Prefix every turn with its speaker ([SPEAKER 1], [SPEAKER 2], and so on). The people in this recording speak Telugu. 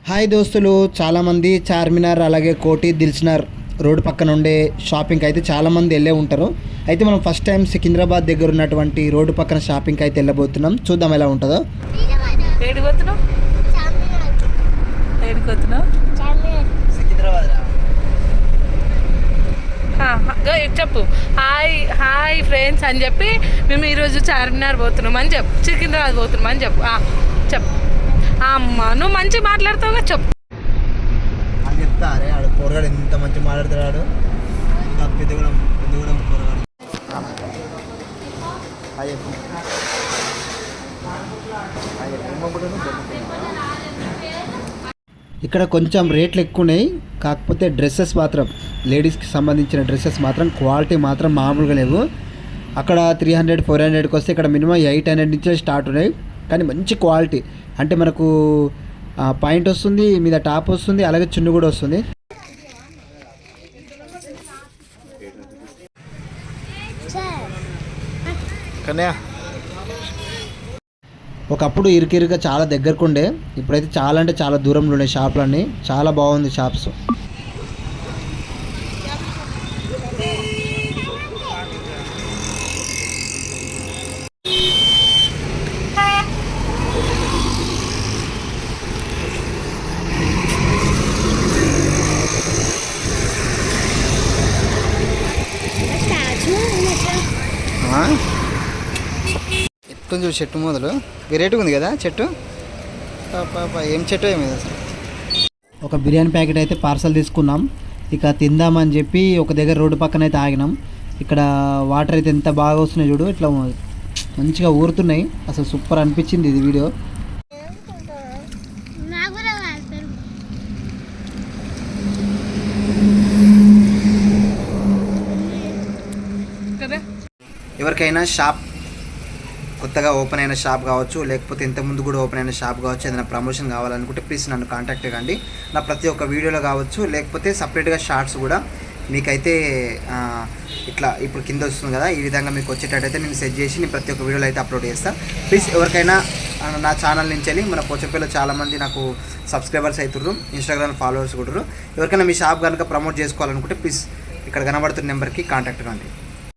[SPEAKER 1] హాయ్ దోస్తులు, చాలామంది చార్మినార్ అలాగే కోటి దిల్సుఖ్నగర్ రోడ్డు పక్కన ఉండే షాపింగ్కి అయితే చాలామంది వెళ్ళే ఉంటారు. అయితే మనం ఫస్ట్ టైం సికింద్రాబాద్ దగ్గర ఉన్నటువంటి రోడ్డు పక్కన షాపింగ్కి అయితే వెళ్ళబోతున్నాం. చూద్దాం ఎలా ఉంటుందో.
[SPEAKER 2] చెప్పు హాయ్ హాయ్ ఫ్రెండ్స్ అని చెప్పి మేము ఈరోజు చార్మినార్ పోతున్నాం అని చెప్పు, సికింద్రాబాద్ పోతున్నాం అని చెప్పు. చెప్పు అమ్మ, నువ్వు మంచిగా మాట్లాడుతావుగా, చెప్పు
[SPEAKER 1] అని చెప్తా. అరే ఆడు పోరగాడు ఎంత మంచి మాట్లాడుతున్నాడు. ఇక్కడ కొంచెం రేట్లు ఎక్కువ ఉన్నాయి, కాకపోతే డ్రెస్సెస్ మాత్రం లేడీస్కి సంబంధించిన డ్రెస్సెస్ మాత్రం క్వాలిటీ మాత్రం మామూలుగా లేవు. అక్కడ 300 400కి వస్తే ఇక్కడ మినిమం 800 నుంచే స్టార్ట్ ఉన్నాయి. కానీ మంచి క్వాలిటీ, అంటే మనకు పాయింట్ వస్తుంది, మీద టాప్ వస్తుంది, అలాగే చున్ను కూడా వస్తుంది. ఒకప్పుడు ఇరుకిరుగా చాలా దగ్గరకు ఉండే, ఇప్పుడైతే చాలా అంటే చాలా దూరంలో ఉన్నాయి షాపులన్నీ. చాలా బాగుంది షాప్స్. ఎత్తుంది చెట్టు మొదలు వెరైటీగా ఉంది కదా చెట్టు. ఏం చెట్టు ఏమి అసలు. ఒక బిర్యానీ ప్యాకెట్ అయితే పార్సల్ తీసుకున్నాం. ఇక తిందామని చెప్పి ఒక దగ్గర రోడ్డు పక్కన అయితే ఆగినాం. ఇక్కడ వాటర్ అయితే ఎంత బాగా వస్తున్నాయి చూడు, ఇట్లా మంచిగా ఊరుతున్నాయి. అసలు సూపర్ అనిపించింది ఇది వీడియో. ఎవరికైనా షాప్ కొత్తగా ఓపెన్ అయిన షాప్ కావచ్చు, లేకపోతే ఇంతకుముందు కూడా ఓపెన్ అయిన షాప్ కావచ్చు, ఏదైనా ప్రమోషన్ కావాలనుకుంటే ప్లీజ్ నన్ను కాంటాక్ట్ కండి. నా ప్రతి ఒక్క వీడియోలో కావచ్చు, లేకపోతే సపరేట్గా షార్ట్స్ కూడా మీకైతే ఇట్లా ఇప్పుడు కింద వస్తుంది కదా, ఈ విధంగా మీకు వచ్చేటట్టయితే నేను సెట్ చేసి నేను ప్రతి ఒక్క వీడియోలో అయితే అప్లోడ్ చేస్తాను. ప్లీజ్ ఎవరికైనా నా ఛానల్ నుంచి వెళ్ళి మన పోచంపల్లిలో చాలామంది నాకు సబ్స్క్రైబర్స్ అవుతుర్రు, ఇన్స్టాగ్రామ్ ఫాలోవర్స్ కూడా. ఎవరికైనా మీ షాప్ కనుక ప్రమోట్ చేసుకోవాలనుకుంటే ప్లీజ్ ఇక్కడ కనబడుతున్న నెంబర్కి కాంటాక్ట్ కండి.